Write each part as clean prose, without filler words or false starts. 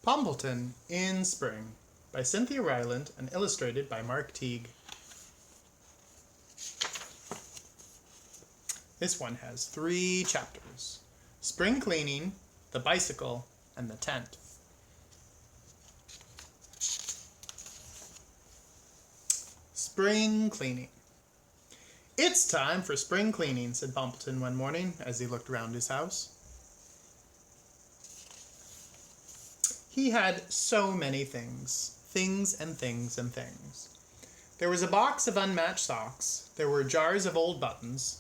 Poppleton in Spring by Cynthia Ryland and illustrated by Mark Teague. This one has 3 chapters: spring cleaning, the bicycle, and the tent. Spring cleaning. "It's time for spring cleaning," said Poppleton one morning as he looked around his house. He had so many things. Things and things and things. There was a box of unmatched socks. There were jars of old buttons.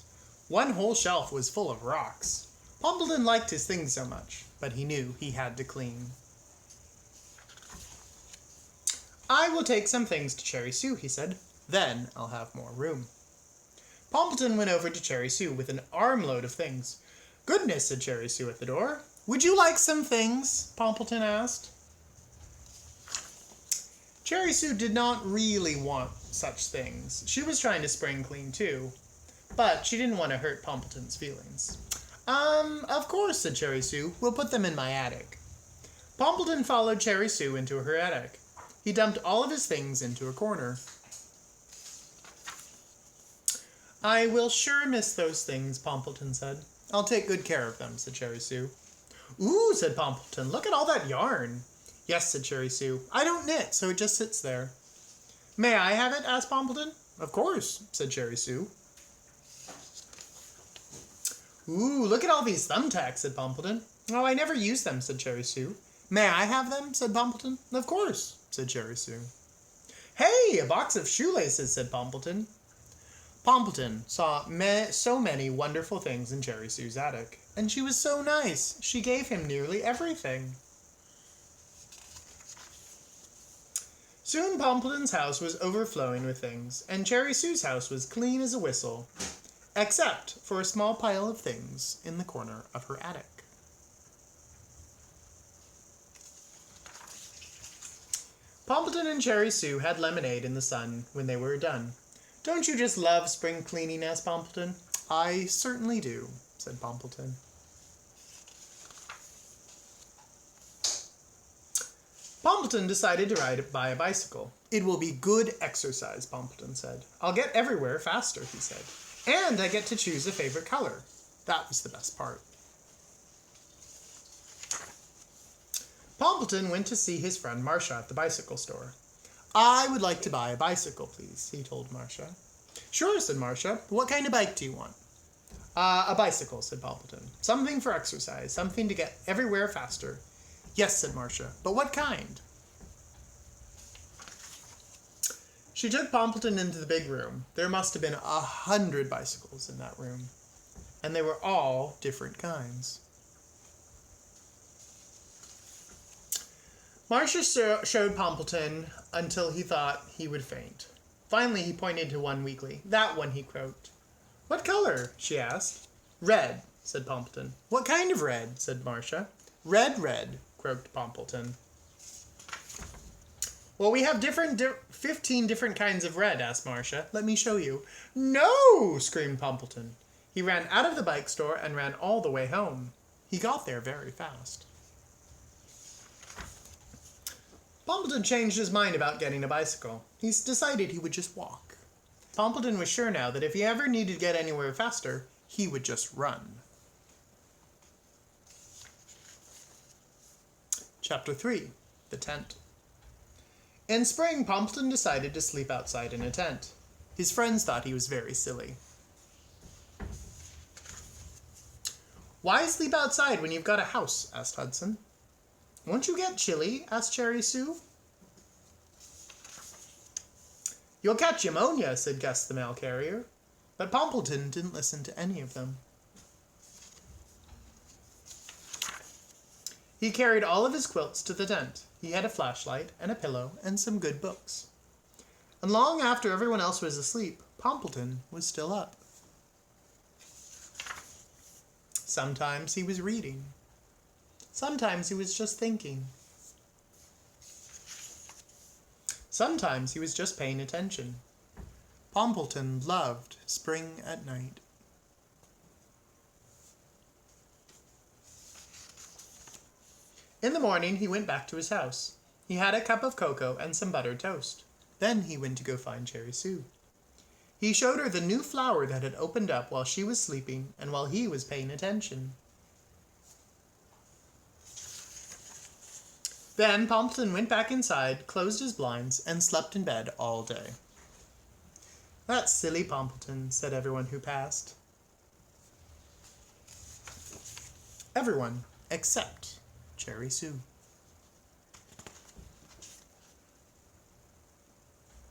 One whole shelf was full of rocks. Poppleton liked his things so much, but he knew he had to clean. "I will take some things to Cherry Sue," he said. "Then I'll have more room." Poppleton went over to Cherry Sue with an armload of things. "Goodness," said Cherry Sue at the door. "Would you like some things?" Poppleton asked. Cherry Sue did not really want such things. She was trying to spring clean too, but she didn't want to hurt Poppleton's feelings. Of course," said Cherry Sue. "We'll put them in my attic." Poppleton followed Cherry Sue into her attic. He dumped all of his things into a corner. "I will sure miss those things," Poppleton said. "I'll take good care of them," said Cherry Sue. "Ooh," said Poppleton, "look at all that yarn." "Yes," said Cherry Sue. "I don't knit, so it just sits there." "May I have it?" asked Poppleton. "Of course," said Cherry Sue. "Ooh, look at all these thumbtacks," said Poppleton. "Oh, I never use them," said Cherry Sue. "May I have them?" said Poppleton. "Of course," said Cherry Sue. "Hey, a box of shoelaces," said Poppleton. Poppleton saw so many wonderful things in Cherry Sue's attic, and she was so nice. She gave him nearly everything. Soon Poppleton's house was overflowing with things, and Cherry Sue's house was clean as a whistle, except for a small pile of things in the corner of her attic. Poppleton and Cherry Sue had lemonade in the sun when they were done. "Don't you just love spring cleaning?" asked Poppleton. "I certainly do," said Poppleton. Poppleton decided to buy a bicycle. "It will be good exercise," Poppleton said. "I'll get everywhere faster," he said. "And I get to choose a favorite color." That was the best part. Poppleton went to see his friend Marcia at the bicycle store. "I would like to buy a bicycle, please," he told Marcia. "Sure," said Marcia. "What kind of bike do you want?" A bicycle," said Poppleton. "Something for exercise, something to get everywhere faster." "Yes," said Marcia, "but what kind?" She took Poppleton into the big room. There must have been 100 bicycles in that room, and they were all different kinds. Marcia showed Poppleton until he thought he would faint. Finally, he pointed to one weakly. "That one," he croaked. "What color?" she asked. "Red," said Poppleton. "What kind of red?" said Marcia. Red, croaked Poppleton. "Well, we have 15 different kinds of red," asked Marcia. "Let me show you." "No!" screamed Poppleton. He ran out of the bike store and ran all the way home. He got there very fast. Poppleton changed his mind about getting a bicycle. He decided he would just walk. Poppleton was sure now that if he ever needed to get anywhere faster, he would just run. Chapter 3. The Tent. In spring, Poppleton decided to sleep outside in a tent. His friends thought he was very silly. "Why sleep outside when you've got a house?" asked Hudson. "Won't you get chilly?" asked Cherry Sue. "You'll catch pneumonia," said Gus the mail carrier. But Poppleton didn't listen to any of them. He carried all of his quilts to the tent. He had a flashlight and a pillow and some good books. And long after everyone else was asleep, Poppleton was still up. Sometimes he was reading. Sometimes he was just thinking. Sometimes he was just paying attention. Poppleton loved spring at night. In the morning, he went back to his house. He had a cup of cocoa and some buttered toast. Then he went to go find Cherry Sue. He showed her the new flower that had opened up while she was sleeping and while he was paying attention. Then Poppleton went back inside, closed his blinds, and slept in bed all day. "That silly Poppleton," said everyone who passed. Everyone except Cherry Sue.